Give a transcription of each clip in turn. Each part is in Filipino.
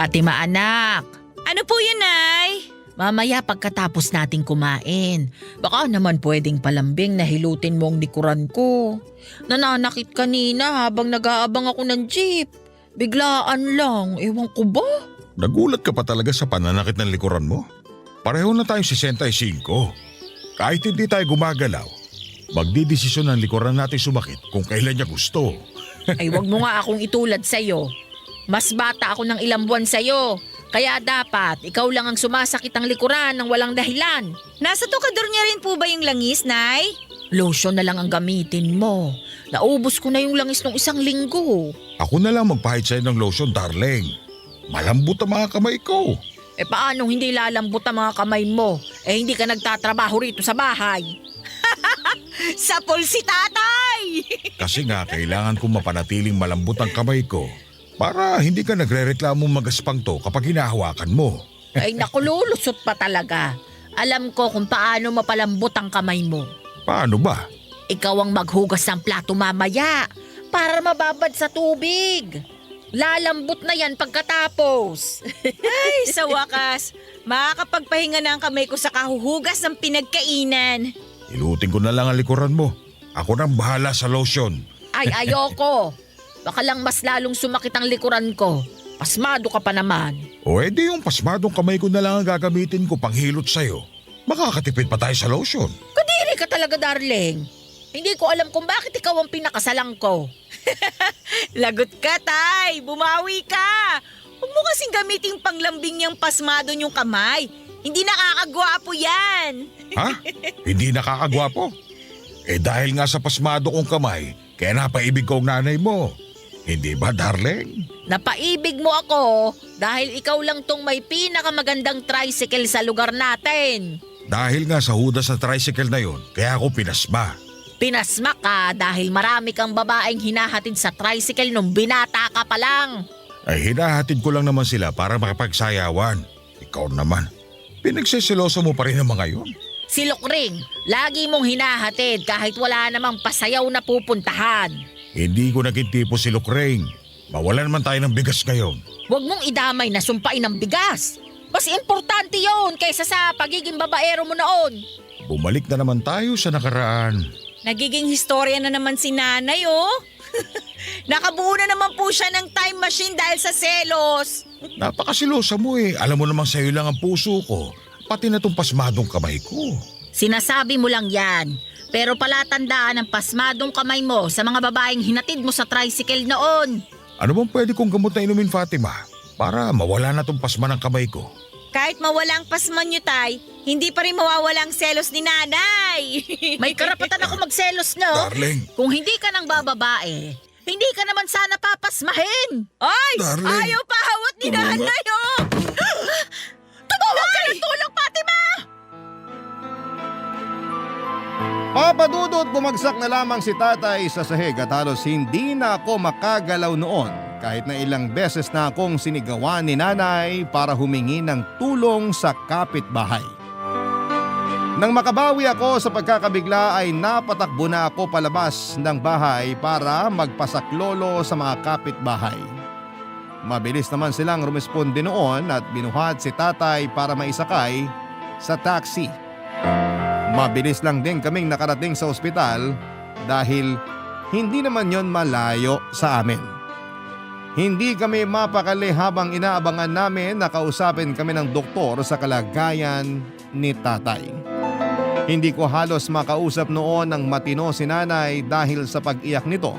Fatima anak, Ano po yun, Nay? mamaya pagkatapos nating kumain, baka naman pwedeng palambing na hilutin mo ang likuran ko. Nananakit kanina habang nag-aabang ako ng jeep. Biglaan lang, ewan ko ba? Nagulat ka pa talaga sa pananakit ng likuran mo? Pareho na tayong 65. Kahit hindi tayo gumagalaw, magdidesisyon ng likuran natin sumakit kung kailan niya gusto. Ay wag mo nga akong itulad sa'yo. Mas bata ako ng ilang buwan sa'yo. Kaya dapat ikaw lang ang sumasakit ang likuran ng walang dahilan. Nasa tukador niya rin po ba yung langis, Nay? Lotion na lang ang gamitin mo. Naubos ko na yung langis ng 1 linggo. Ako na lang magpahid sa'yo ng lotion, darling. Malambot ang mga kamay ko. Eh paano hindi lalambot ang mga kamay mo? Eh hindi ka nagtatrabaho rito sa bahay. Sapol si tatay! Kasi nga kailangan kong mapanatiling malambot ang kamay ko para hindi ka nagre-reklamo magaspang to kapag hinahawakan mo. Ay nakululusot pa talaga. Alam ko kung paano mapalambot ang kamay mo. Paano ba? Ikaw ang maghugas ng plato mamaya para mababad sa tubig. Lalambot na yan pagkatapos. Ay, sa wakas, makakapagpahinga na ang kamay ko sa kahuhugas ng pinagkainan. Ilutin ko na lang ang likuran mo. Ako nang bahala sa lotion. Ay ayoko. Baka lang mas lalong sumakit ang likuran ko. Pasmado ka pa naman. O edi yung pasmadong kamay ko na lang ang gagamitin ko panghilot sa'yo. Makakatipid pa tayo sa lotion. Kadiri ka talaga, darling. Hindi ko alam kung bakit ikaw ang pinakasalang ko. Lagot ka, Tay! Bumawi ka! Huwag mo kasing gamiting panglambing yung pasmado niyong kamay. Hindi nakakagwapo yan. Ha? Hindi nakakagwapo? Eh dahil nga sa pasmado kong kamay, kaya napaibig ko ang nanay mo. Hindi ba, darling? Napaibig mo ako dahil ikaw lang tong may pinakamagandang tricycle sa lugar natin. Dahil nga sa hudas sa tricycle na yon, kaya ako pinasma. Pinasma ka dahil marami kang babaeng hinahatid sa tricycle nung binata ka pa lang. Ay hinahatid ko lang naman sila para makapagsayawan. Ikaw naman, pinagsisiloso mo pa rin ang mga yun. Si Lukring, lagi mong hinahatid kahit wala namang pasayaw na pupuntahan. Hindi ko naging tipo si Lukreng. Mawalan man tayo ng bigas ngayon. Huwag mong idamay na sumpain ng bigas. Mas importante yon kaysa sa pagiging babaero mo noon. Bumalik na naman tayo sa nakaraan. Nagiging historya na naman si nanay, oh. Nakabuo na naman po siya ng time machine dahil sa selos. Napakasilosa mo eh. Alam mo namang sa'yo lang ang puso ko. Pati na tong pasmadong kamay ko. Sinasabi mo lang yan. Pero palatandaan ang pasmadong kamay mo sa mga babaeng hinatid mo sa tricycle noon. Ano bang pwede kong gamot na inumin, Fatima? Para mawala na tong pasma ng kamay ko. Kahit mawalang pasman niyo, Tay, hindi pa rin mawawala ang selos ni nanay. May karapatan ako magselos, no? Darling! Kung hindi ka nang bababae, hindi ka naman sana papasmahin. Ay! Darling! Ayaw pahawat ni Tumawag. nanay, oh! Tumawag ka ng tulong, Fatima! Papadudot, bumagsak na lamang si tatay sa sahig at halos hindi na ako makagalaw noon kahit na ilang beses na akong sinigawan ni nanay para humingi ng tulong sa kapitbahay. Nang makabawi ako sa pagkakabigla ay napatakbo na ako palabas ng bahay para magpasaklolo sa mga kapitbahay. Mabilis naman silang rumesponde noon at binuhat si tatay para maisakay sa taxi. Mabilis lang din kaming nakarating sa ospital dahil hindi naman yon malayo sa amin. Hindi kami mapakali habang inaabangan namin na kausapin kami ng doktor sa kalagayan ni tatay. Hindi ko halos makausap noon ng matino si nanay dahil sa pag-iyak nito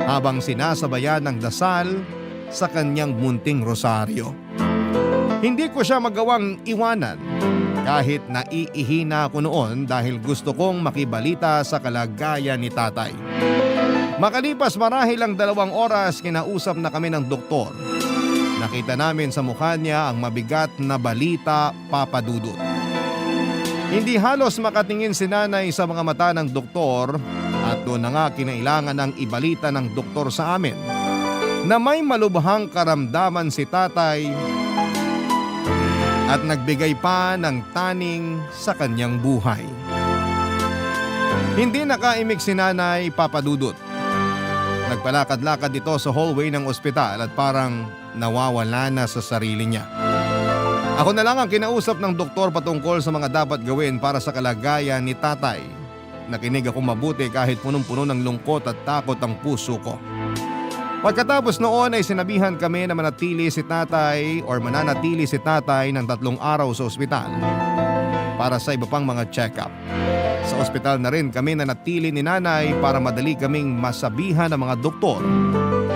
habang sinasabayan ng dasal sa kanyang munting rosaryo. Hindi ko siya magawang iwanan kahit naiihina ako noon dahil gusto kong makibalita sa kalagayan ni tatay. Makalipas marahil ang 2 oras kinausap na kami ng doktor. Nakita namin sa mukha niya ang mabigat na balita, Papa Dudut. Hindi halos makatingin si nanay sa mga mata ng doktor at doon na nga kinailangan ng ibalita ng doktor sa amin na may malubhang karamdaman si tatay at nagbigay pa ng taning sa kanyang buhay. Hindi nakaimik si nanay, Papa Dudut. Nagpalakad-lakad ito sa hallway ng ospital at parang nawawala na sa sarili niya. Ako na lang ang kinausap ng doktor patungkol sa mga dapat gawin para sa kalagayan ni tatay. Nakinig ako mabuti kahit punong-puno ng lungkot at takot ang puso ko. Pagkatapos noon ay sinabihan kami na mananatili si tatay ng 3 araw sa ospital para sa iba pang mga check-up. Sa ospital na rin kami nanatili ni nanay para madali kaming masabihan ng mga doktor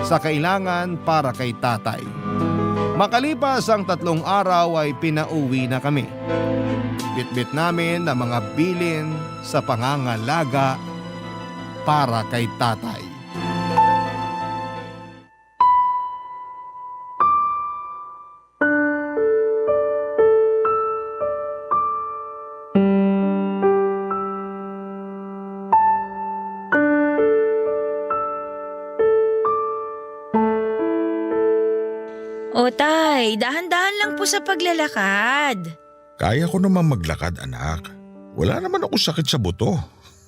sa kailangan para kay tatay. Makalipas ang 3 araw ay pinauwi na kami. Bitbit namin ang mga bilin sa pangangalaga para kay tatay. O tay, dahan-dahan lang po sa paglalakad. Kaya ko naman maglakad, anak. Wala naman ako sakit sa buto.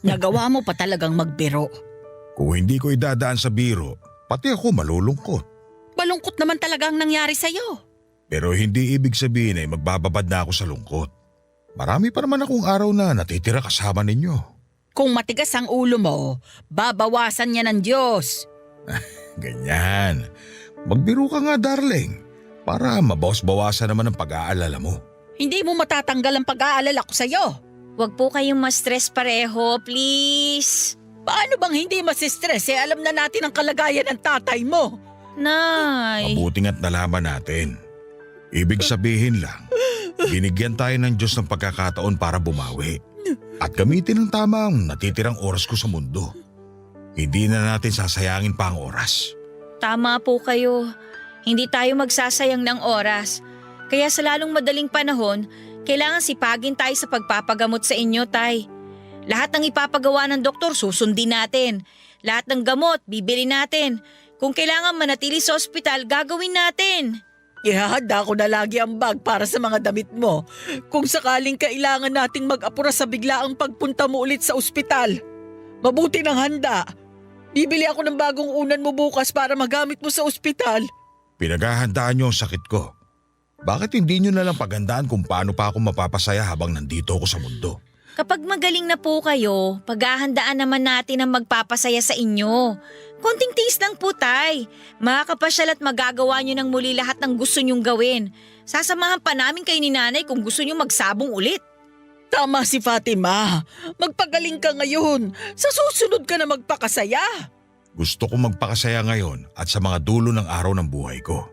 Nagawa mo pa talagang magbiro. Kung hindi ko idadaan sa biro, pati ako malulungkot. Malungkot naman talaga ang nangyari sa'yo. Pero hindi ibig sabihin ay magbababad na ako sa lungkot. Marami pa naman akong araw na natitira kasama ninyo. Kung matigas ang ulo mo, babawasan niya ng Diyos. Ganyan. Magbiro ka nga, darling. Para mabawas-bawasan naman ang pag-aalala mo. Hindi mo matatanggal ang pag-aalala ko sa'yo. Huwag po kayong ma-stress pareho, please. Paano bang hindi masistress alam na natin ang kalagayan ng tatay mo? Nay. Mabuting at nalaman natin. Ibig sabihin lang, binigyan tayo ng Diyos ng pagkakataon para bumawi. At gamitin ang tamang natitirang oras ko sa mundo. Hindi na natin sasayangin pa ang oras. Tama po kayo. Hindi tayo magsasayang ng oras. Kaya sa lalong madaling panahon, kailangan sipagin tayo sa pagpapagamot sa inyo, tay. Lahat ng ipapagawa ng doktor, susundin natin. Lahat ng gamot, bibili natin. Kung kailangan manatili sa ospital, gagawin natin. Ihahanda ko na lagi ang bag para sa mga damit mo. Kung sakaling kailangan nating mag-apura sa biglaang pagpunta mo ulit sa ospital. Mabuti ng handa. Bibili ako ng bagong unan mo bukas para magamit mo sa ospital. Pinaghahandaan niyo ang sakit ko. Bakit hindi niyo na lang paghandaan kung paano pa ako mapapasaya habang nandito ako sa mundo? Kapag magaling na po kayo, paghahandaan naman natin ang magpapasaya sa inyo. Konting tiis lang po, tay. Makakapasyal at magagawa nyo ng muli lahat ng gusto nyong gawin. Sasamahan pa namin kayo ni nanay kung gusto nyo magsabong ulit. Tama si Fatima. Magpagaling ka ngayon. Sa susunod ka na magpakasaya. Gusto kong magpakasaya ngayon at sa mga dulo ng araw ng buhay ko.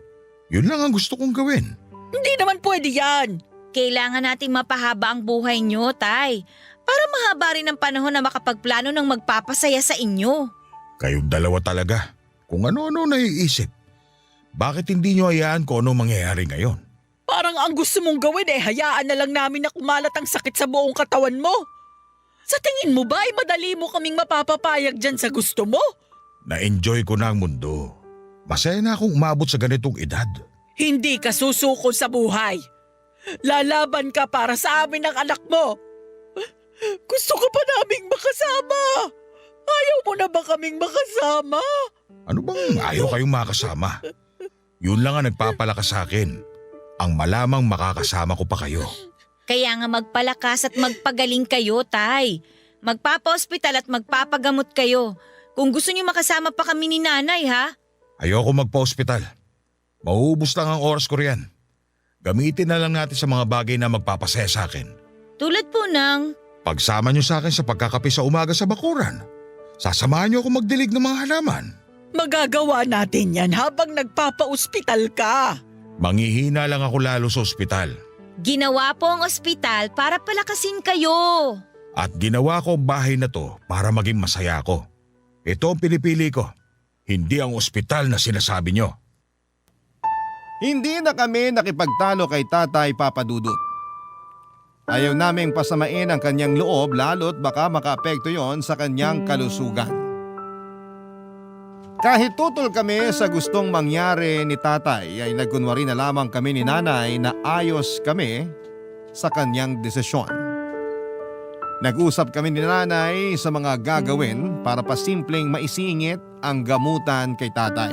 Yun lang ang gusto kong gawin. Hindi naman pwede yan. Kailangan nating mapahaba ang buhay nyo, tay. Para mahaba rin ang panahon na makapagplano ng magpapasaya sa inyo. Kayong dalawa talaga. Kung ano-ano naiisip. Bakit hindi nyo hayaan kung ano mangyayari ngayon? Parang ang gusto mong gawin hayaan na lang namin na kumalat ang sakit sa buong katawan mo. Sa tingin mo ba ay madali mo kaming mapapapayag dyan sa gusto mo? Na-enjoy ko na ang mundo. Masaya na akong umabot sa ganitong edad. Hindi ka susuko sa buhay. Lalaban ka para sa amin ng anak mo. Gusto ka pa naming makasama. Ayaw mo na ba kaming makasama? Ano bang ayaw kayong makasama? Yun lang ang nagpapalakas sa akin. Ang malamang makakasama ko pa kayo. Kaya nga magpalakas at magpagaling kayo, tay. Magpapa-hospital at magpapagamot kayo. Kung gusto niyo makasama pa kami ni nanay, ha? Ayoko magpa-hospital. Mauubos lang ang oras ko riyan. Gamitin na lang natin sa mga bagay na magpapasaya sa akin. Tulad po ng… Pagsama niyo sa akin sa pagkakape sa umaga sa bakuran. Sasamahan niyo ako magdilig ng mga halaman. Magagawa natin yan habang nagpapa-ospital ka. Manghihina lang ako lalo sa ospital. Ginawa po ang ospital para palakasin kayo. At ginawa ko ang bahay na to para maging masaya ako. Ito ang pinipili ko. Hindi ang ospital na sinasabi niyo. Hindi na kami nakipagtalo kay Tatay Papadudut. Ayaw naming pasamain ang kanyang loob lalo't baka makaapekto yon sa kanyang kalusugan. Kahit tutol kami sa gustong mangyari ni tatay ay nagkunwari na lamang kami ni nanay na ayos kami sa kanyang desisyon. Nag-usap kami ni nanay sa mga gagawin para pasimpleng maisingit ang gamutan kay tatay.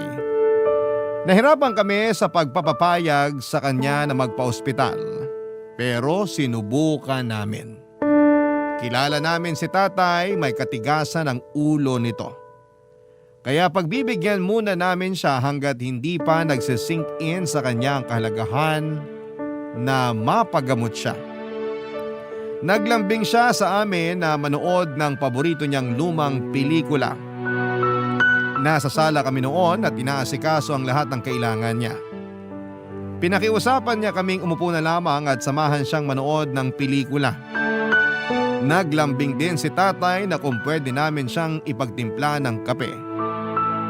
Nahirapan kami sa pagpapapayag sa kanya na magpa-ospital, pero sinubukan namin. Kilala namin si tatay, may katigasan ang ulo nito. Kaya pagbibigyan muna namin siya hanggat hindi pa nagsisink in sa kanya ang kahalagahan na mapagamot siya. Naglambing siya sa amin na manood ng paborito niyang lumang pelikula. Nasa sala kami noon at inaasikaso ang lahat ng kailangan niya. Pinakiusapan niya kaming umupo na lamang at samahan siyang manood ng pelikula. Naglambing din si tatay na kung pwede namin siyang ipagtimpla ng kape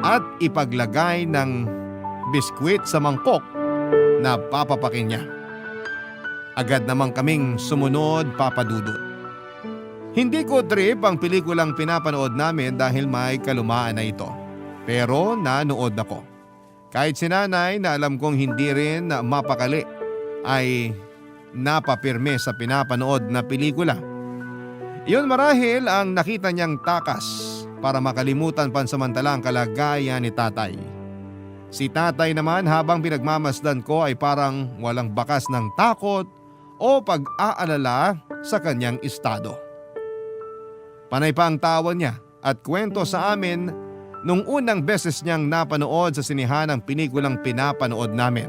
at ipaglagay ng biskwit sa mangkok na papapakin niya. Agad namang kaming sumunod, Papa Dudut. Hindi ko trip ang pelikulang pinapanood namin dahil may kalumaan na ito. Pero nanood ako. Kahit si nanay na alam kong hindi rin mapakali ay napapirme sa pinapanood na pelikula. Iyon marahil ang nakita niyang takas para makalimutan pansamantala ang kalagayan ni tatay. Si tatay naman habang pinagmamasdan ko ay parang walang bakas ng takot o pag-aalala sa kanyang estado. Panay pa ang tawa niya at kwento sa amin nung unang beses niyang napanood sa sinihan ang pinikulang pinapanood namin.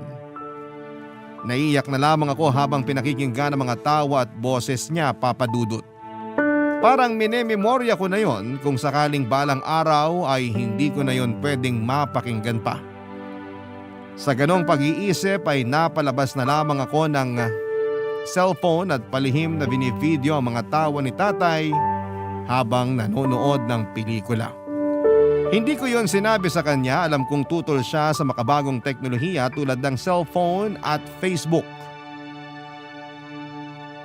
Naiiyak na lamang ako habang pinakikinggan ang mga tawa at boses niya, Papa Dudut. Parang minememorya ko na yon kung sakaling balang araw ay hindi ko na yon pwedeng mapakinggan pa. Sa ganong pag-iisip ay napalabas na lamang ako ng cellphone at palihim na binivideo ang mga tawa ni tatay habang nanonood ng pelikula. Hindi ko yon sinabi sa kanya, alam kong tutol siya sa makabagong teknolohiya tulad ng cellphone at Facebook.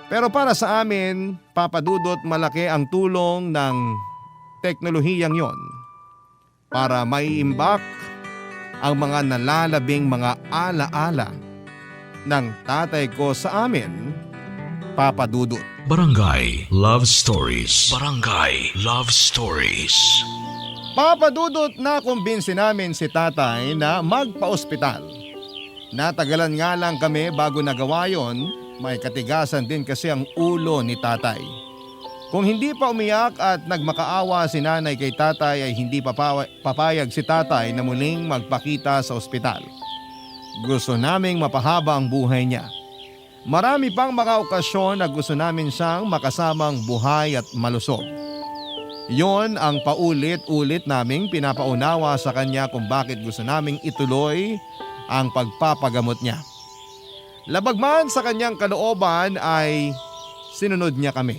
Pero para sa amin, Papa Dudut, malaki ang tulong ng teknolohiyang yon para maiimbak ang mga nalalabing mga alaala ng tatay ko sa amin, Papa Dudut. Barangay Love Stories. Barangay Love Stories. Papa Dudut, nakumbinsi namin si tatay na magpa-ospital. Natagalan nga lang kami bago nagawa yon, may katigasan din kasi ang ulo ni tatay. Kung hindi pa umiyak at nagmakaawa si nanay kay tatay ay hindi papayag si tatay na muling magpakita sa ospital. Gusto naming mapahaba ang buhay niya. Marami pang mga okasyon na gusto namin siyang makasamang buhay at malusog. Yon ang paulit-ulit naming pinapaunawa sa kanya kung bakit gusto naming ituloy ang pagpapagamot niya. Labag man sa kanyang kalooban ay sinunod niya kami.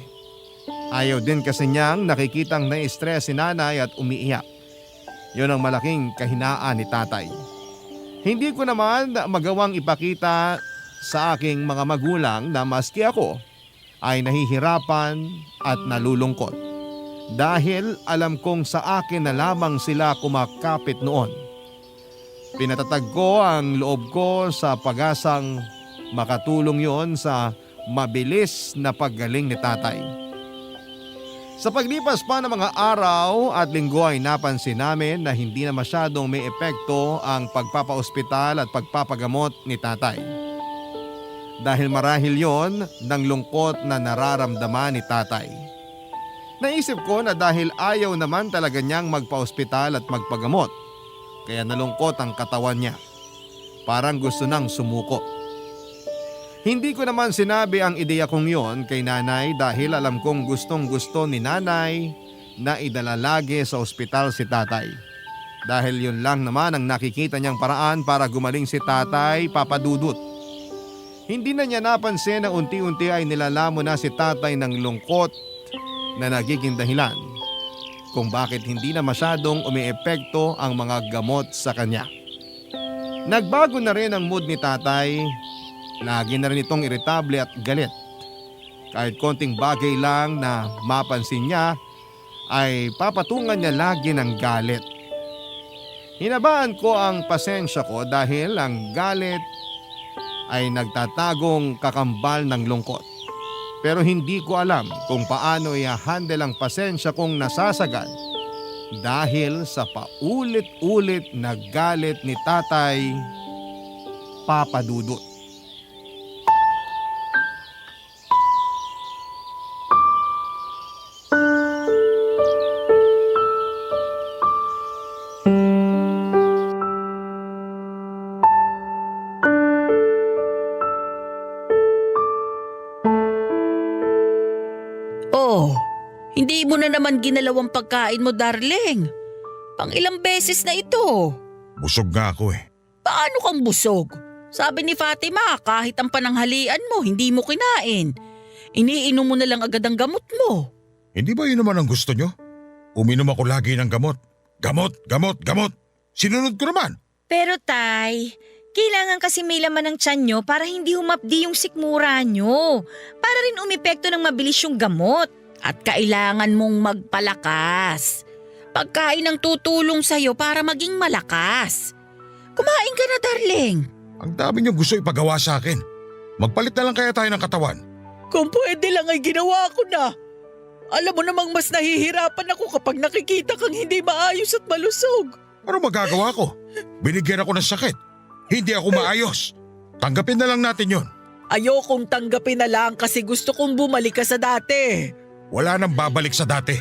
Ayaw din kasi niyang nakikitang na-stress si nanay at umiiyak. Yon ang malaking kahinaan ni tatay. Hindi ko naman magawang ipakita sa aking mga magulang na maski ako ay nahihirapan at nalulungkot. Dahil alam kong sa akin na lamang sila kumakapit noon. Pinatatag ko ang loob ko sa pag-asang makatulong yon sa mabilis na paggaling ni tatay. Sa paglipas pa ng mga araw at linggo ay napansin namin na hindi na masyadong may epekto ang pagpapaospital at pagpapagamot ni tatay. Dahil marahil yon ng lungkot na nararamdaman ni tatay. Naisip ko na dahil ayaw naman talaga niyang magpa-ospital at magpagamot, kaya nalungkot ang katawan niya. Parang gusto nang sumuko. Hindi ko naman sinabi ang ideya kong yon kay nanay dahil alam kong gustong gusto ni nanay na idala lagi sa ospital si tatay. Dahil yun lang naman ang nakikita niyang paraan para gumaling si tatay, Papa Dudut. Hindi na niya napansin na unti-unti ay nilalamo na si tatay ng lungkot na nagiging dahilan kung bakit hindi na masyadong umiepekto ang mga gamot sa kanya. Nagbago na rin ang mood ni tatay. Lagi na rin itong iritable at galit. Kahit konting bagay lang na mapansin niya ay papatungan niya lagi ng galit. Hinabaan ko ang pasensya ko dahil ang galit ay nagtatagong kakambal ng lungkot. Pero hindi ko alam kung paano i-handle ang pasensya kong nasasagad dahil sa paulit-ulit na galit ni Tatay Papa Dudut. Oh, hindi mo na naman ginalawang pagkain mo, darling. Pang ilang beses na ito. Busog nga ako eh. Paano kang busog? Sabi ni Fatima, kahit ang pananghalian mo, hindi mo kinain. Iniinom mo na lang agad ang gamot mo. Hindi ba yun naman ang gusto nyo? Uminom ako lagi ng gamot. Gamot, gamot, gamot. Sinunod ko naman. Pero Tay, kailangan kasi may laman ng tiyan nyo para hindi humapdi yung sikmura nyo. Para rin umepekto ng mabilis yung gamot. At kailangan mong magpalakas. Pagkain ang tutulong sa'yo para maging malakas. Kumain ka na, darling. Ang dami nyo gusto ipagawa sa akin. Magpalit na lang kaya tayo ng katawan. Kung pwede lang ay ginawa ko na. Alam mo namang mas nahihirapan ako kapag nakikita kang hindi maayos at malusog. Ano magagawa ko? Binigyan ako ng sakit. Hindi ako maayos. Tanggapin na lang natin yon. Ayokong tanggapin na lang kasi gusto kong bumalik ka sa dati. Wala nang babalik sa dati.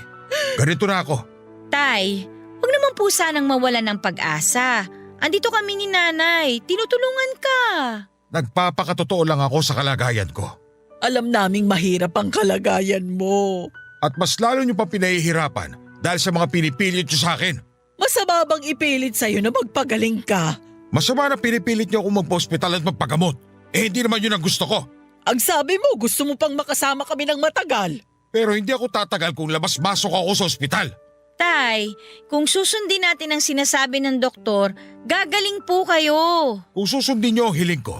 Ganito na ako. Tay, huwag naman po sanang mawalan ng pag-asa. Andito kami ni Nanay, tinutulungan ka. Nagpapakatotoo lang ako sa kalagayan ko. Alam naming mahirap ang kalagayan mo. At mas lalo nyo pa pinahihirapan dahil sa mga pinipilit nyo sa akin. Masama bang ipilit sa'yo na magpagaling ka? Masama na pinipilit nyo akong magpa-hospital at magpagamot. Eh hindi naman yun ang gusto ko. Ang sabi mo, gusto mo pang makasama kami ng matagal. Pero hindi ako tatagal kung labas-masok ako sa ospital. Tay, kung susundin natin ang sinasabi ng doktor, gagaling po kayo. Kung susundin nyo ang hiling ko,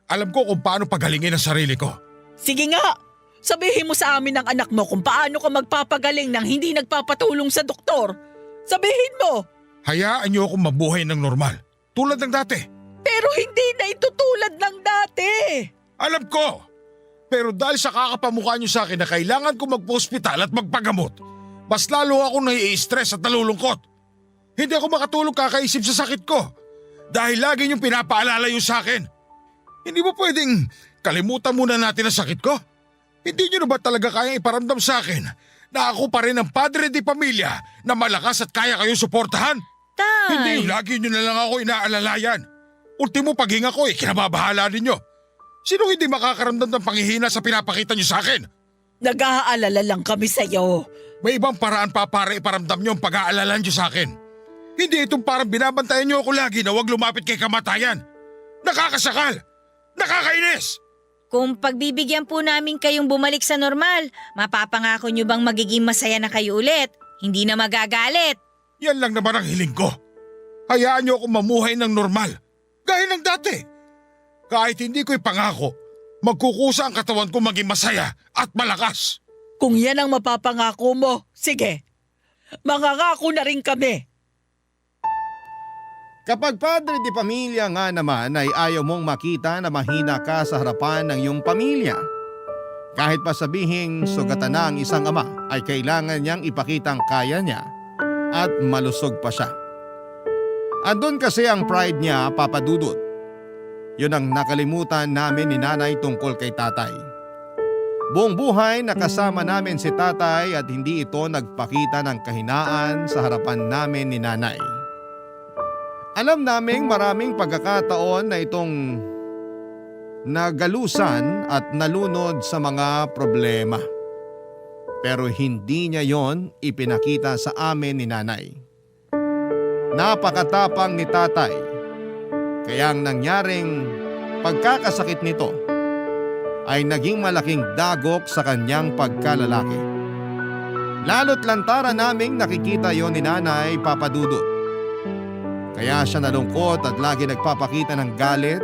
alam ko kung paano pagalingin ang sarili ko. Sige nga, sabihin mo sa amin ng anak mo kung paano ka magpapagaling nang hindi nagpapatulong sa doktor. Sabihin mo. Hayaan nyo akong mabuhay ng normal, tulad ng dati. Pero hindi na ito tulad ng dati. Alam ko! Pero dahil sa kakapamukha nyo sa akin na kailangan ko magpa-hospital at magpagamot, mas lalo ako nai-stress at nalulungkot. Hindi ako makatulog kakaisip sa sakit ko dahil lagi niyong pinapaalala yung sa akin. Hindi ba pwedeng kalimutan muna natin ang sakit ko? Hindi niyo na ba talaga kayang iparamdam sa akin na ako pa rin ang padre di pamilya na malakas at kaya kayong suportahan? Tay! Hindi yung lagi nyo na lang ako inaalalayan. Ultimo paghinga ko kinababahala ninyo. Sino hindi makakaramdam ng panghihina sa pinapakita nyo sa akin? Nag-aalala lang kami sa'yo. May ibang paraan pa para iparamdam nyo ang pag-aalala nyo sa akin. Hindi itong parang binabantayan nyo ako lagi na huwag lumapit kay kamatayan. Nakakasakal! Nakakainis! Kung pagbibigyan po namin kayong bumalik sa normal, mapapangako nyo bang magiging masaya na kayo ulit? Hindi na magagalit. Yan lang naman ang hiling ko. Hayaan nyo akong mamuhay ng normal. Gaya ng dati. Kahit hindi ko ipangako, magkukusa ang katawan ko maging masaya at malakas. Kung yan ang mapapangako mo, sige. Mangangako na rin kami. Kapag padre di pamilya nga naman ay ayaw mong makita na mahina ka sa harapan ng iyong pamilya. Kahit pa sabihing sugatan na ang isang ama ay kailangan niyang ipakita ang kaya niya at malusog pa siya. Andun kasi ang pride niya, Papa Dudut. Yun ang nakalimutan namin ni Nanay tungkol kay Tatay. Buong buhay nakasama namin si Tatay at hindi ito nagpakita ng kahinaan sa harapan namin ni Nanay. Alam naming maraming pagkakataon na itong nagalusan at nalunod sa mga problema. Pero hindi niya yon ipinakita sa amin ni Nanay. Napakatapang ni Tatay, kaya ang nangyaring pagkakasakit nito ay naging malaking dagok sa kanyang pagkalalaki. Lalo't lantaran naming nakikita yon ni Nanay, Papa Dudut. Kaya siya nalungkot at lagi nagpapakita ng galit.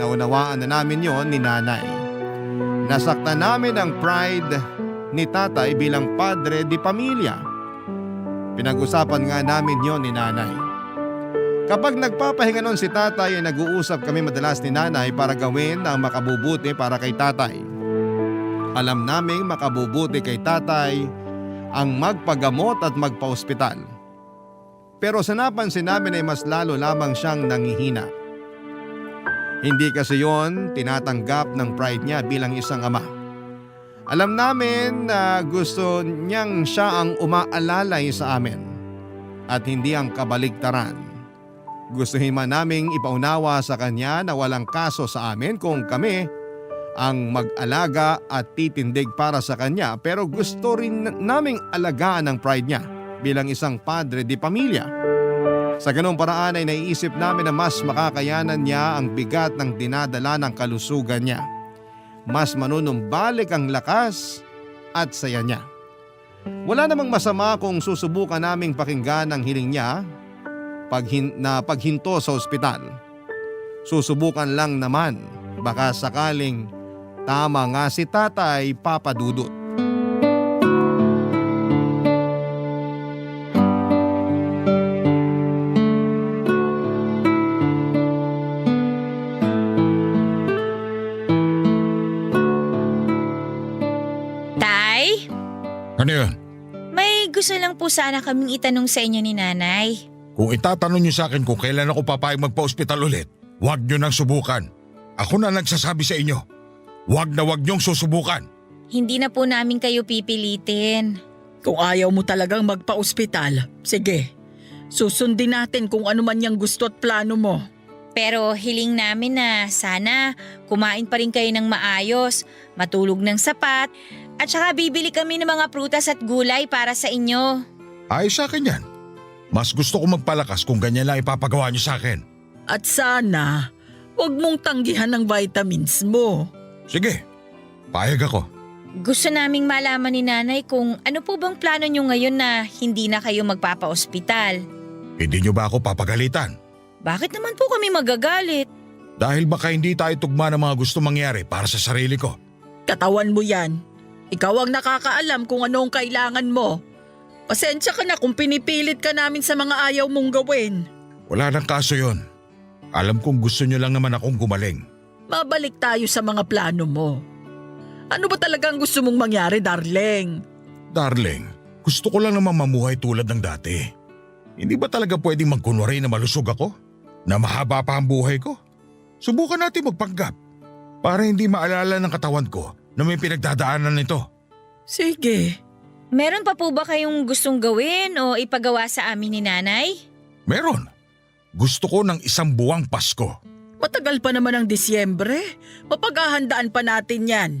Naunawaan na namin yon ni Nanay. Nasaktan namin ang pride ni Tatay bilang padre di pamilya. Pinag-usapan nga namin yon ni Nanay. Kapag nagpapahinga nun si Tatay ay nag-uusap kami madalas ni Nanay para gawin ang makabubuti para kay Tatay. Alam naming makabubuti kay tatay ang magpagamot at magpa-ospital. Pero sa napansin namin ay mas lalo lamang siyang nangihina. Hindi kasi yon tinatanggap ng pride niya bilang isang ama. Alam namin na gusto niyang siya ang umaalalay sa amin at hindi ang kabaligtaran. Gustuhin man naming ipaunawa sa kanya na walang kaso sa amin kung kami ang mag-alaga at titindig para sa kanya, pero gusto rin naming alagaan ang pride niya bilang isang padre di pamilya. Sa ganung paraan ay naiisip namin na mas makakayanan niya ang bigat ng dinadala ng kalusugan niya. Mas manunumbalik ang lakas at saya niya. Wala namang masama kung susubukan naming pakinggan ang hiling niya na paghinto sa ospital. Susubukan lang naman, baka sakaling tama nga si Tatay Papa Dudut. Tay, Ano yun? may gusto lang po sana kaming itanong sa inyo ni Nanay. Kung itatanong niyo sa akin kung kailan ako papayag magpa-ospital ulit, huwag niyo nang subukan. Ako na nagsasabi sa inyo. Huwag na huwag niyong susubukan. Hindi na po namin kayo pipilitin. Kung ayaw mo talagang magpa-ospital, sige. Susundin natin kung ano man yung gusto at plano mo. Pero hiling namin na sana kumain pa rin kayo ng maayos, matulog ng sapat, at saka bibili kami ng mga prutas at gulay para sa inyo. Ayos sa akin yan. Mas gusto ko magpalakas kung ganyan lang ipapagawa niyo sa akin. At sana, huwag mong tanggihan ng vitamins mo. Sige, payag ako. Gusto naming malaman ni Nanay kung ano po bang plano nyo ngayon na hindi na kayo magpapa-ospital. Hindi niyo ba ako papagalitan? Bakit naman po kami magagalit? Dahil baka hindi tayo tugma ng mga gusto mangyari para sa sarili ko. Katawan mo yan. Ikaw ang nakakaalam kung ano ang kailangan mo. Pasensya ka na kung pinipilit ka namin sa mga ayaw mong gawin. Wala nang kaso yon. Alam kong gusto niyo lang naman akong gumaling. Mabalik tayo sa mga plano mo. Ano ba talagang gusto mong mangyari, darling? Darling, gusto ko lang naman mamuhay tulad ng dati. Hindi ba talaga pwedeng magkunwari na malusog ako? Na mahaba pa ang buhay ko? Subukan natin magpanggap para hindi maalala ng katawan ko na may pinagdadaanan nito. Sige. Meron pa po ba kayong gustong gawin o ipagawa sa amin ni Nanay? Meron. Gusto ko ng isang buwang Pasko. Matagal pa naman ang Disyembre. Mapaghahandaan pa natin yan.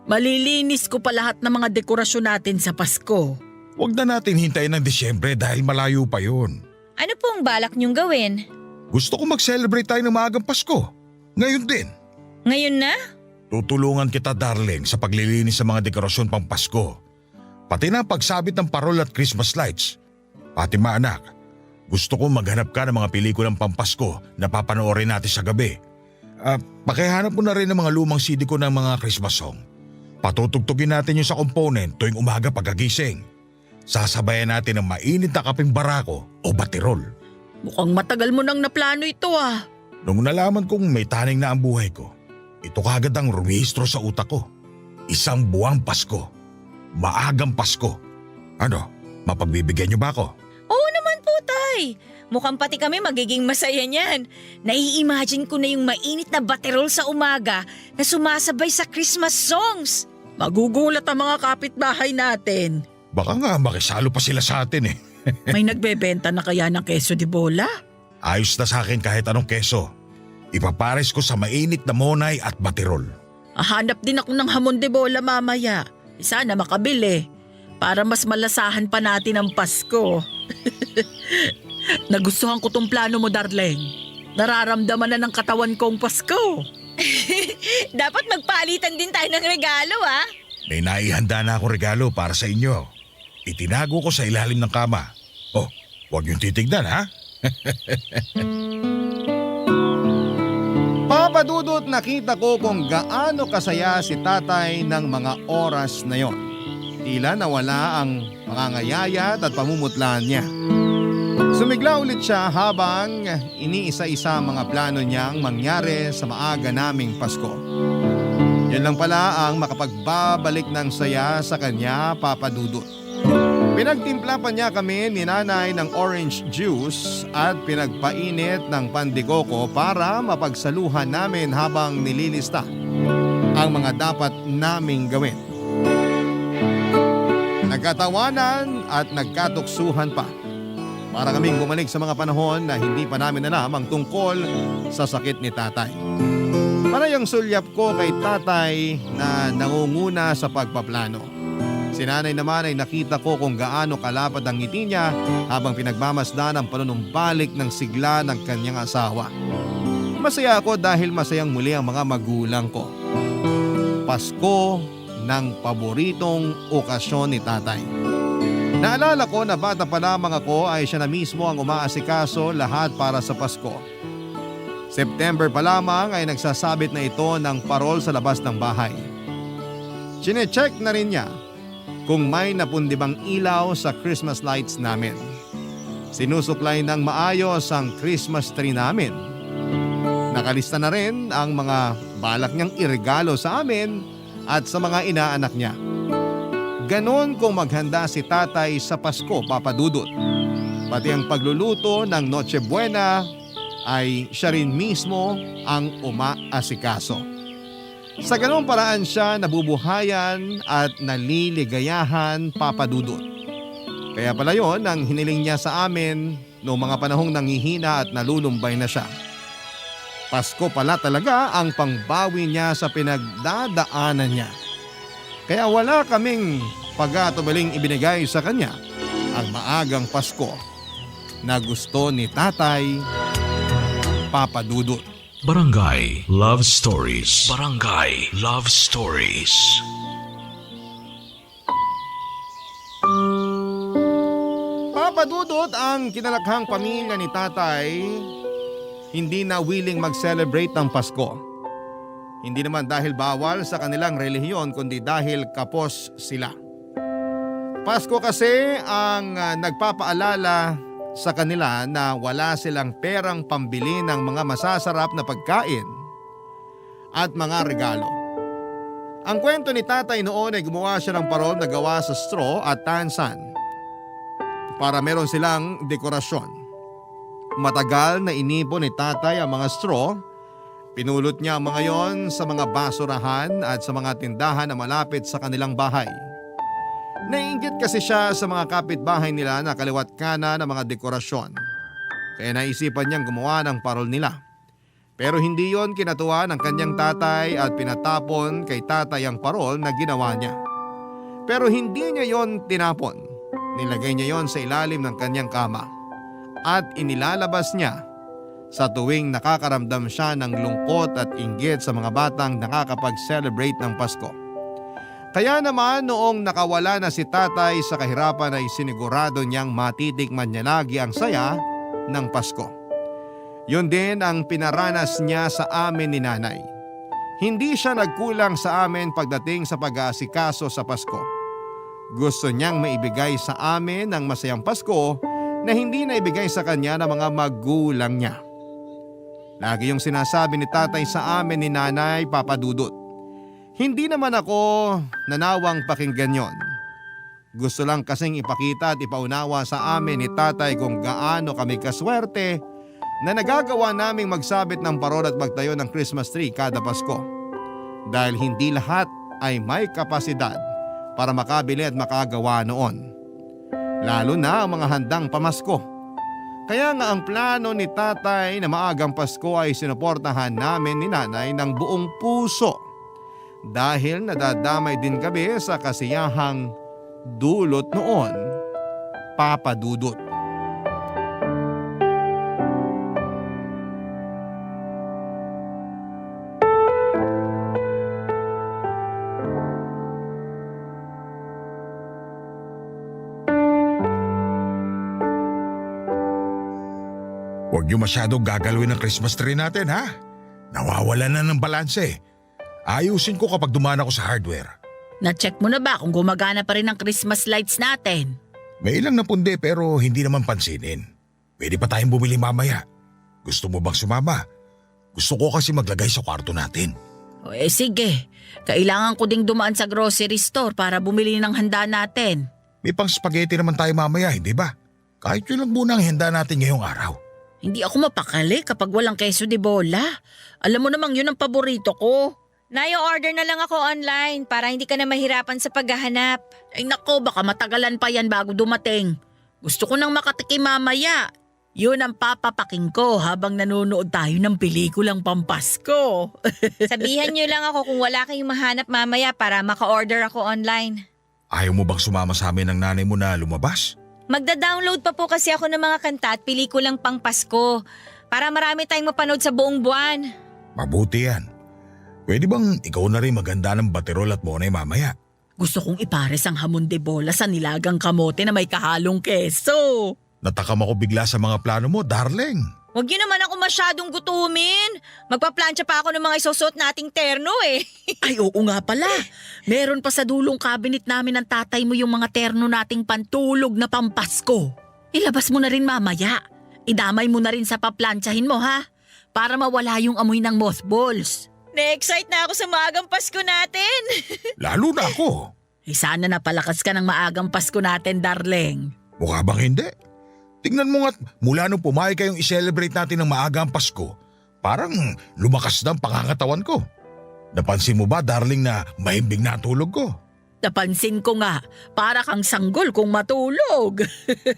Malilinis ko pa lahat ng mga dekorasyon natin sa Pasko. Huwag na natin hintayin ng Disyembre dahil malayo pa yun. Ano po ang balak niyong gawin? Gusto ko mag-celebrate tayo ng maagang Pasko. Ngayon din. Ngayon na? Tutulungan kita, darling, sa paglilinis sa mga dekorasyon pang Pasko. Pati na pagsabit ng parol at Christmas lights. Pati anak, gusto ko maghanap ka ng mga pelikulang pampasko na papanoorin natin sa gabi. Pakihanap mo na rin ng mga lumang CD ko ng mga Christmas song. Patutugtugin natin yung sa component tuwing umaga pagkagising. Sasabayan natin ng mainit na kapeng barako o batirol. Mukhang matagal mo nang naplano ito ah. Nung nalaman kong may taning na ang buhay ko, ito kagad ang rumihistro sa utak ko. Isang buwang Pasko. Maagang Pasko. Ano, mapagbibigyan niyo ba ako? Oo naman po, Tay. Mukhang pati kami magiging masaya niyan. Nai-imagine ko na yung mainit na baterol sa umaga na sumasabay sa Christmas songs. Magugulat ang mga kapitbahay natin. Baka nga makisalo pa sila sa atin eh. May nagbebenta na kaya ng keso de bola? Ayos na sa akin kahit anong keso. Ipapares ko sa mainit na monay at batirol. Hanap din ako ng hamon de bola mamaya. Sana makabili para mas malasahan pa natin ang Pasko. Nagustuhan ko tong plano mo, darling. Nararamdaman na ng katawan kong Pasko. Dapat magpalitan din tayo ng regalo, ah. May naihanda na ako regalo para sa inyo. Itinago ko sa ilalim ng kama. Oh, huwag niyong titignan ha? Papa Dudut, nakita ko kung gaano kasaya si tatay ng mga oras na yon. Tila nawala ang pangangayayat at pamumutlaan niya. Sumigla ulit siya habang iniisa-isa ang mga plano niyang mangyari sa maaga naming Pasko. Yun lang pala ang makapagbabalik ng saya sa kanya, Papa Dudut. Pinagtimpla pa niya kami ni nanay ng orange juice at pinagpainit ng pandikoko para mapagsaluhan namin habang nililista ang mga dapat naming gawin. Nagkatawanan at nagkatuksuhan pa para kaming bumalik sa mga panahon na hindi pa namin alam ang tungkol sa sakit ni tatay. Panay ang sulyap ko kay tatay na nangunguna sa pagpaplano. Si nanay naman ay nakita ko kung gaano kalapad ang ngiti niya habang pinagmamasdan ang panunumbalik ng sigla ng kanyang asawa. Masaya ako dahil masayang muli ang mga magulang ko. Pasko ng paboritong okasyon ni tatay. Naalala ko na bata pa lamang ako ay siya na mismo ang umaasikaso lahat para sa Pasko. September pa lamang ay nagsasabit na ito ng parol sa labas ng bahay. Chine-check na rin niya kung may napundibang ilaw sa Christmas lights namin. Sinusuklay ng maayos ang Christmas tree namin. Nakalista na rin ang mga balak niyang iregalo sa amin at sa mga inaanak niya. Ganon kung maghanda si tatay sa Pasko, Papa Dudut. Pati ang pagluluto ng Noche Buena ay siya rin mismo ang umaasikaso. Sa ganong paraan siya nabubuhayan at naliligayahan, Papa Dudut. Kaya pala yon ang hiniling niya sa amin noong mga panahong nanghihina at nalulumbay na siya. Pasko pala talaga ang pangbawi niya sa pinagdadaanan niya. Kaya wala kaming pag-atubaling ibinigay sa kanya ang maagang Pasko na gusto ni tatay, Papa Dudut. Barangay Love Stories. Barangay Love Stories. Papa Dudut, ang kinalakhang pamilya ni tatay hindi na willing mag-celebrate ng Pasko. Hindi naman dahil bawal sa kanilang relihiyon kundi dahil kapos sila. Pasko kasi ang nagpapaalala sa kanila na wala silang perang pambili ng mga masasarap na pagkain at mga regalo. Ang kwento ni tatay noon ay gumawa siya ng parol na gawa sa straw at tansan para meron silang dekorasyon. Matagal na inipon ni tatay ang mga straw. Pinulot niya ang mga yon sa mga basurahan at sa mga tindahan na malapit sa kanilang bahay. Naiinggit kasi siya sa mga kapitbahay nila na kaliwat kanan ng mga dekorasyon. Kaya naisipan niyang gumawa ng parol nila. Pero hindi yon kinatuwa ng kanyang tatay at pinatapon kay tatay ang parol na ginawa niya. Pero hindi niya yon tinapon. Nilagay niya yon sa ilalim ng kanyang kama. At inilalabas niya sa tuwing nakakaramdam siya ng lungkot at inggit sa mga batang nakakapag-celebrate ng Pasko. Kaya naman noong nakawala na si tatay sa kahirapan ay sinigurado niyang matitikman niya lagi ang saya ng Pasko. Yun din ang pinaranas niya sa amin ni nanay. Hindi siya nagkulang sa amin pagdating sa pag-aasikaso sa Pasko. Gusto niyang maibigay sa amin ang masayang Pasko na hindi na ibigay sa kanya ng mga magulang niya. Lagi yung sinasabi ni tatay sa amin ni nanay, Papa Dudut. Hindi naman ako nanawang pakinggan yon. Gusto lang kasing ipakita at ipaunawa sa amin ni tatay kung gaano kami kaswerte na nagagawa naming magsabit ng parol at magtayo ng Christmas tree kada Pasko. Dahil hindi lahat ay may kapasidad para makabili at makagawa noon. Lalo na ang mga handang pamasko. Kaya nga ang plano ni tatay na maagang Pasko ay sinuportahan namin ni nanay ng buong puso. Dahil nadadamay din kami sa kasiyahang dulot noon, Papa Dudut. Huwag niyo masyadong gagalawin ang Christmas tree natin, ha? Nawawala na ng balanse. Ayusin ko kapag dumaan ako sa hardware. Na-check mo na ba kung gumagana pa rin ang Christmas lights natin? May ilang napundi pero hindi naman pansinin. Pwede pa tayong bumili mamaya. Gusto mo bang sumama? Gusto ko kasi maglagay sa kwarto natin. Sige, kailangan ko ding dumaan sa grocery store para bumili ng handa natin. May pang spaghetti naman tayo mamaya, hindi ba? Kahit yun lang muna ang handa natin ngayong araw. Hindi ako mapakali kapag walang queso de bola. Alam mo namang yun ang paborito ko. Order na lang ako online para hindi ka na mahirapan sa paghahanap. Ay nako, baka matagalan pa yan bago dumating. Gusto ko nang makatikim mamaya. Yun ang papapaking ko habang nanonood tayo ng pelikulang Pampasko. Sabihan niyo lang ako kung wala kayong mahanap mamaya para maka-order ako online. Ayaw mo bang sumama sa amin ng nanay mo na lumabas? Magda-download pa po kasi ako ng mga kanta at pelikulang pang Pasko para marami tayong mapanood sa buong buwan. Mabuti yan. Pwede bang ikaw na rin maganda ng baterol at monay mamaya? Gusto kong ipares ang hamon de bola sa nilagang kamote na may kahalong keso. Natakam ako bigla sa mga plano mo, darling. Huwag niyo naman ako masyadong gutumin. Magpaplansya pa ako ng mga isusot nating terno eh. Ay oo nga pala. Meron pa sa dulong cabinet namin ng tatay mo yung mga terno nating pantulog na Pampasko. Ilabas mo na rin mamaya. Idamay mo na rin sa paplansyahin mo ha. Para mawala yung amoy ng mothballs. Na-excite na ako sa maagang Pasko natin. Lalo na ako. Sana napalakas ka ng maagang Pasko natin, darling. Mukha bang hindi? Tingnan mo nga't mula nung pumayag kayong i-celebrate natin ng maaga ang Pasko, parang lumakas na ang pangangatawan ko. Napansin mo ba, darling, na mahimbing na ang tulog ko? Napansin ko nga, para kang sanggol kung matulog.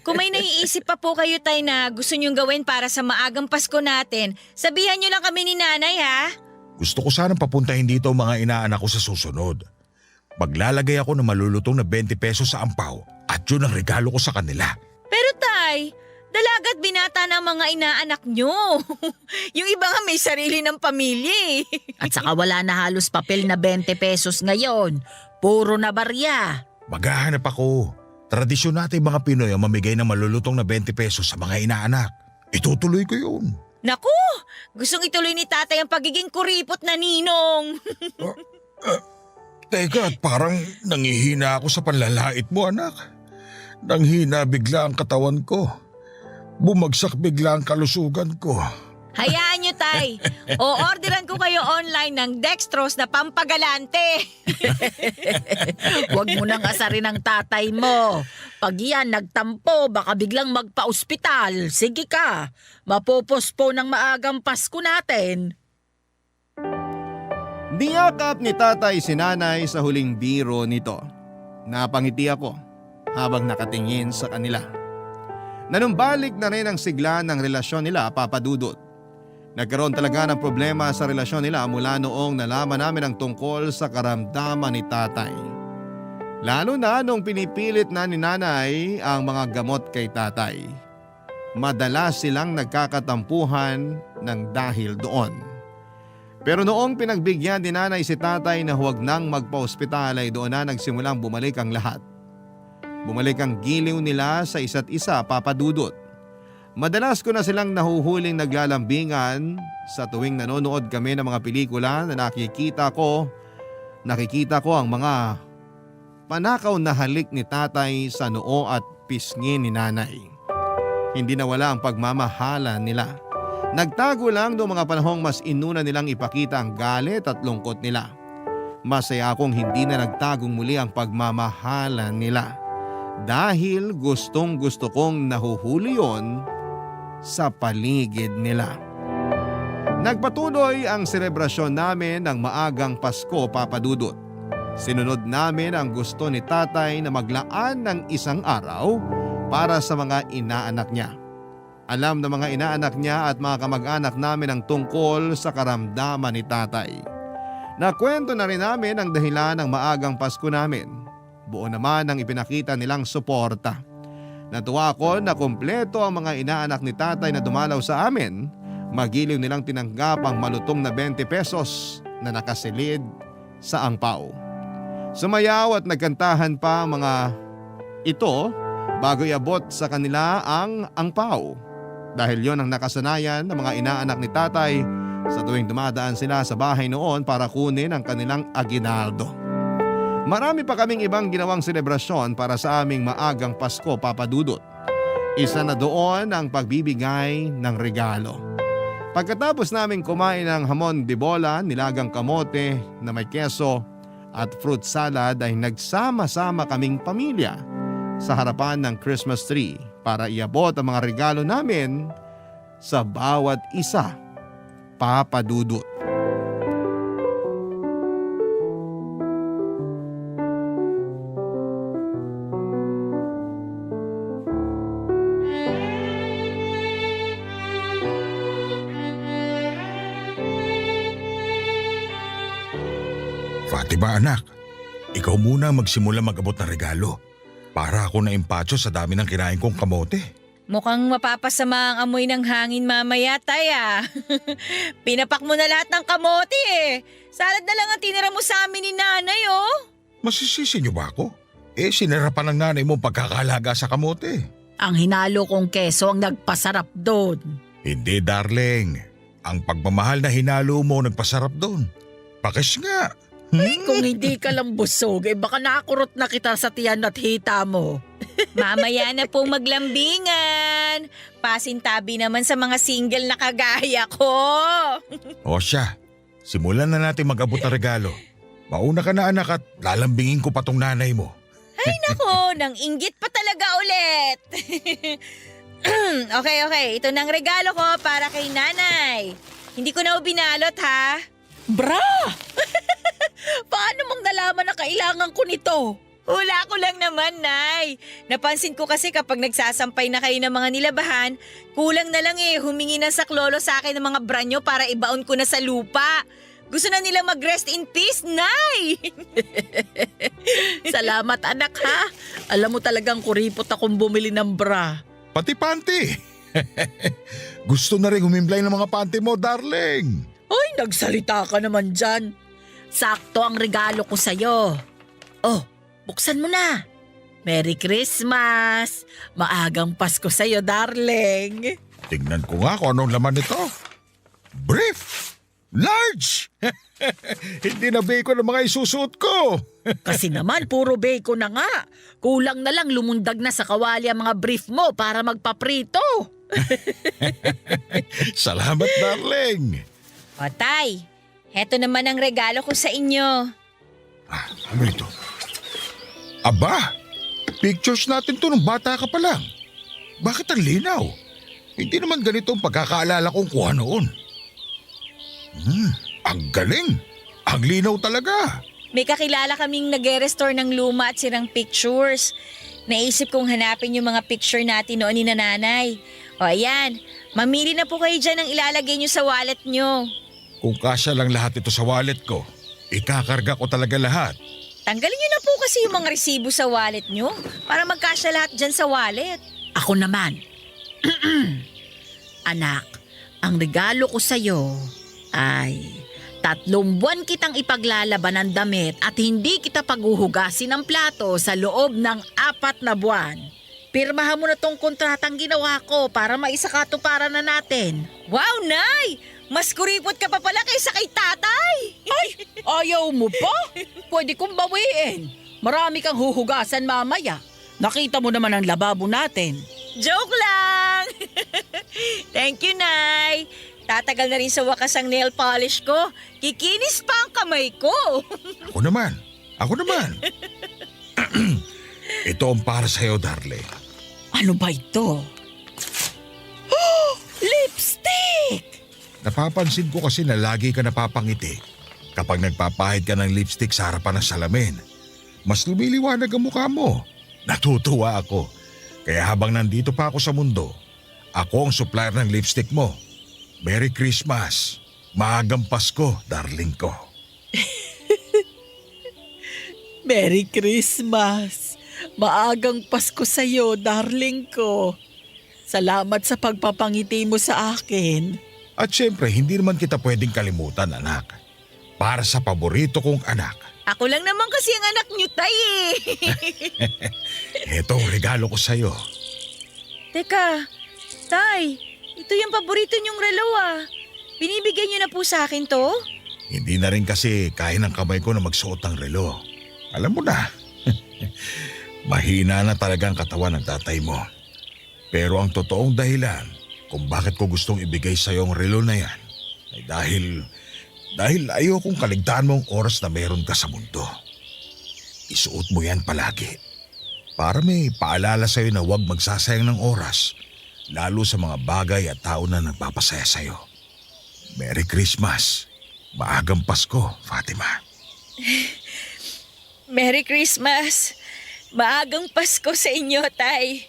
Kung may naiisip pa po kayo tay na gusto nyong gawin para sa maagang Pasko natin, sabihan nyo lang kami ni nanay ha. Gusto ko sanang papuntahin dito ang mga inaanak ko sa susunod. Maglalagay ako ng malulutong na 20 pesos sa ampaw at yun ang regalo ko sa kanila. Pero tay, dalagat binata ng mga inaanak nyo. Yung iba nga may sarili ng pamilya eh. At saka wala na halos papel na 20 pesos ngayon. Puro na barya. Maghahanap ako. Tradisyon natin mga Pinoy ang mamigay ng malulutong na 20 pesos sa mga inaanak. Itutuloy ko yun. Naku, gustong ituloy ni tatay ang pagiging kuripot na ninong. Teka, at parang nangihina ako sa panlalait mo, anak. Nanghina bigla ang katawan ko. Bumagsak bigla ang kalusugan ko. Hayaan nyo tay, o-orderan ko kayo online ng dextrose na pampagalante. Huwag mo nang asarin ang tatay mo. Pag yan nagtampo, baka biglang magpa-ospital. Sige ka, mapopospo ng maagang Pasko natin. Niyakap ni tatay si nanay sa huling biro nito. Napangiti ako habang nakatingin sa kanila. Nanumbalik na rin ang sigla ng relasyon nila, Papa Dudut. Nagkaroon talaga ng problema sa relasyon nila mula noong nalaman namin ang tungkol sa karamdaman ni tatay. Lalo na nung pinipilit na ni nanay ang mga gamot kay tatay. Madalas silang nagkakatampuhan ng dahil doon. Pero noong pinagbigyan ni nanay si tatay na huwag nang magpa-ospital ay doon na nagsimulang bumalik ang lahat. Bumalik ang giliw nila sa isa't isa, Papa Dudut. Madalas ko na silang nahuhuling naglalambingan sa tuwing nanonood kami ng mga pelikula na nakikita ko ang mga panakaw na halik ni tatay sa noo at pisngi ni nanay. Hindi nawala ang pagmamahalan nila. Nagtago lang noong mga panahong mas inuna nilang ipakita ang galit at lungkot nila. Masaya akong hindi na nagtagong muli ang pagmamahalan nila. Dahil gustong gusto kong nahuhuli yon sa paligid nila. Nagpatuloy ang selebrasyon namin ng maagang Pasko, Papa Dudut. Sinunod namin ang gusto ni tatay na maglaan ng isang araw para sa mga inaanak niya. Alam ng mga inaanak niya at mga kamag-anak namin ang tungkol sa karamdaman ni tatay. Nakwento na rin namin ang dahilan ng maagang Pasko namin. Buo naman ang ipinakita nilang suporta. Natuwa ako na kumpleto ang mga inaanak ni tatay na dumalaw sa amin. Magiliw nilang tinanggap ang malutong na 20 pesos na nakasilid sa angpaw. Sumayaw at nagkantahan pa ang mga ito bago iabot sa kanila ang angpaw. Dahil yon ang nakasanayan ng mga inaanak ni tatay sa tuwing dumadaan sila sa bahay noon para kunin ang kanilang aginaldo. Marami pa kaming ibang ginawang selebrasyon para sa aming maagang Pasko, Papa Dudut. Isa na doon ang pagbibigay ng regalo. Pagkatapos naming kumain ng hamon de bola, nilagang kamote na may keso at fruit salad ay nagsama-sama kaming pamilya sa harapan ng Christmas tree para iabot ang mga regalo namin sa bawat isa. Papa Dudut. Fatima anak, ikaw muna magsimula mag-abot ng regalo para ako naimpatso sa dami ng kinain kong kamote. Mukhang mapapasama ang amoy ng hangin mamaya, Tay ah. Pinapak mo na lahat ng kamote eh. Salad na lang ang tinira mo sa amin ni Nanay oh. Masisisi niyo ba ako? Sinira pa ng nanay mo pagkakalaga sa kamote. Ang hinalo kong keso ang nagpasarap doon. Hindi darling, ang pagmamahal na hinalo mo nagpasarap doon. Pakis nga. Kung hindi ka lang busog, baka nakakurot na kita sa tiyan at hita mo. Mamaya na po maglambingan. Pasintabi naman sa mga single na kagaya ko. O siya, simulan na natin mag-abot ng regalo. Mauna ka na anak at lalambingin ko pa tong nanay mo. Ay nako, nang inggit pa talaga ulit. Okay. Ito na ang regalo ko para kay Nanay. Hindi ko na binalot ha. Bra! Paano mong nalaman na kailangan ko nito? Hula ko lang naman, Nay. Napansin ko kasi kapag nagsasampay na kayo ng mga nilabahan, kulang na lang humingi ng saklolo sa akin ng mga branyo para ibaon ko na sa lupa. Gusto na nilang mag-rest in peace, Nay! Salamat anak ha. Alam mo talagang kuripot akong bumili ng bra. Pati panty. Gusto na rin humimlay ng mga panty mo, darling. Ay, nagsalita ka naman dyan. Sakto ang regalo ko sa'yo. Oh, buksan mo na. Merry Christmas! Maagang Pasko sa'yo, darling. Tingnan ko nga kung anong laman nito. Brief! Large! Hindi na bacon ang mga isusuot ko. Kasi naman, puro bacon na nga. Kulang na lang lumundag na sa kawali ang mga brief mo para magpaprito. Salamat, darling. O, Tay, heto naman ang regalo ko sa inyo. Ano ito? Aba, pictures natin to nung bata ka pa lang. Bakit ang linaw? Hindi naman ganito ang pagkakaalala kong kuha noon. Ang galing. Ang linaw talaga. May kakilala kaming nag-restore ng luma at sirang pictures. Naisip kong hanapin yung mga picture natin noon ni Nanay. O ayan, mamili na po kayo dyan ng ilalagay nyo sa wallet nyo. Kung kasya lang lahat ito sa wallet ko, ikakarga ko talaga lahat. Tanggalin nyo na po kasi yung mga resibo sa wallet nyo para magkasya lahat dyan sa wallet. Ako naman. Anak, ang regalo ko sa'yo ay 3 buwan kitang ipaglalaban ng damit at hindi kita paghuhugasin ng plato sa loob ng 4 na buwan. Pirmahan mo na tong kontratang ginawa ko para maisakatuparan na natin. Wow, Nay! Mas kuripot ka pa pala kaysa kay Tatay! Ay, ayaw mo pa? Pwede kong bawiin. Marami kang huhugasan mamaya. Nakita mo naman ang lababo natin. Joke lang! Thank you, Nay! Tatagal na rin sa wakas ang nail polish ko. Kikinis pa ang kamay ko. Ako naman. Ito ang para sa'yo, darling. Ano ba ito? Oh, lipstick! Napapansin ko kasi na lagi ka napapangiti kapag nagpapahid ka ng lipstick sa harapan ng salamin. Mas lumiliwanag ang mukha mo. Natutuwa ako. Kaya habang nandito pa ako sa mundo, ako ang supplier ng lipstick mo. Merry Christmas. Maagang Pasko, darling ko. Merry Christmas! Maagang Pasko sa'yo, darling ko. Salamat sa pagpapangiti mo sa akin. At syempre, hindi naman kita pwedeng kalimutan, anak. Para sa paborito kong anak. Ako lang naman kasi ang anak niyo, Tay eh. Ito ang regalo ko sa'yo. Teka, Tay, ito yung paborito niyong relo ah. Binibigyan niyo na po sa akin to? Hindi na rin kasi kaya ng kamay ko na magsuot ng relo. Alam mo na, mahina na talaga ang katawan ng tatay mo. Pero ang totoong dahilan kung bakit ko gustong ibigay sa iyo ang relo na yan ay dahil ayokong kaligtaan mo ang oras na meron ka sa mundo. Isuot mo yan palagi para may paalala sa iyo na huwag magsasayang ng oras, lalo sa mga bagay at tao na nagpapasaya sa iyo. Merry Christmas. Maagang Pasko, Fatima. Merry Christmas! Maagang Pasko sa inyo, Tay.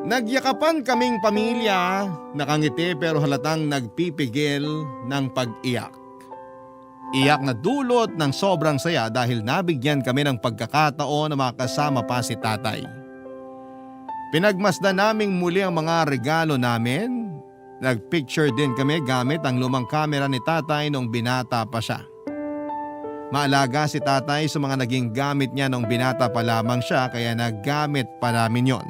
Nagyakapan kaming pamilya, nakangiti pero halatang nagpipigil ng pag-iyak. Iyak na dulot ng sobrang saya dahil nabigyan kami ng pagkakataon na makasama pa si tatay. Pinagmasdan naming muli ang mga regalo namin. Nagpicture din kami gamit ang lumang kamera ni tatay nung binata pa siya. Maalaga si tatay sa mga naging gamit niya nung binata pa lamang siya kaya naggamit pa namin yon.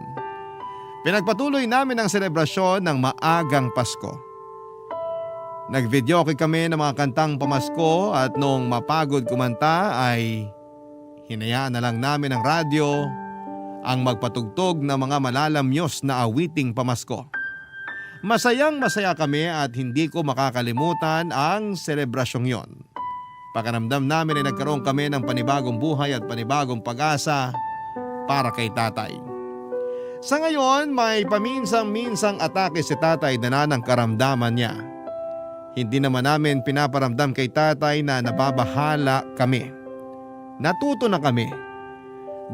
Pinagpatuloy namin ang selebrasyon ng maagang Pasko. Nag-videoke kami ng mga kantang pamasko at nung mapagod kumanta ay hinayaan na lang namin ang radyo ang magpatugtog ng mga malalamyos na awiting pamasko. Masayang masaya kami at hindi ko makakalimutan ang selebrasyong yon. Pakiramdam namin ay nagkaroon kami ng panibagong buhay at panibagong pag-asa para kay tatay. Sa ngayon, may paminsang-minsang atake si tatay na ng karamdaman niya. Hindi naman namin pinaparamdam kay tatay na nababahala kami. Natuto na kami.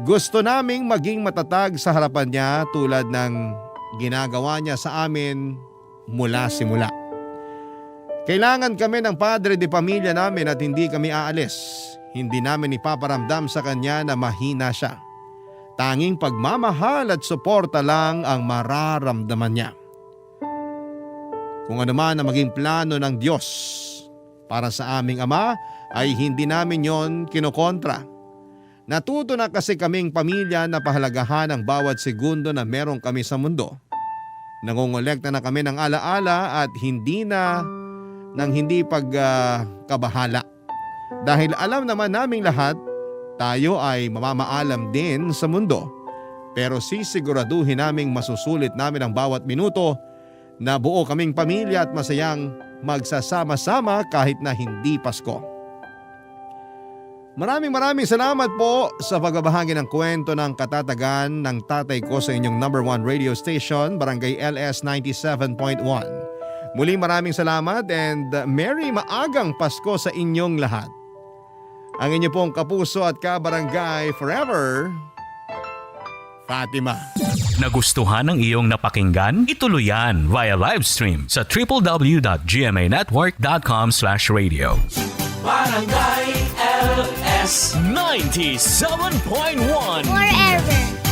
Gusto naming maging matatag sa harapan niya tulad ng ginagawa niya sa amin mula simula. Kailangan kami ng padre de pamilya namin at hindi kami aalis. Hindi namin ipaparamdam sa kanya na mahina siya. Tanging pagmamahal at suporta lang ang mararamdaman niya. Kung ano man ang maging plano ng Diyos para sa aming ama ay hindi namin yon kinokontra. Natuto na kasi kaming pamilya na pahalagahan ang bawat segundo na meron kami sa mundo. Nangongolekta na kami ng alaala at hindi pagkabahala. Dahil alam naman naming lahat, tayo ay mamamaalam din sa mundo. Pero sisiguraduhin naming masusulit namin ang bawat minuto na buo kaming pamilya at masayang magsasama-sama kahit na hindi Pasko. Maraming salamat po sa pagbabahagi ng kwento ng katatagan ng tatay ko sa inyong number 1 radio station, Barangay LS 97.1. Muli maraming salamat and Merry Maagang Pasko sa inyong lahat. Ang inyo pong kapuso at kabarangay forever, Fatima. Nagustuhan ng iyong napakinggan? Ituloy yan via live stream sa www.gmanetwork.com/radio. Barangay LS 97.1 Forever.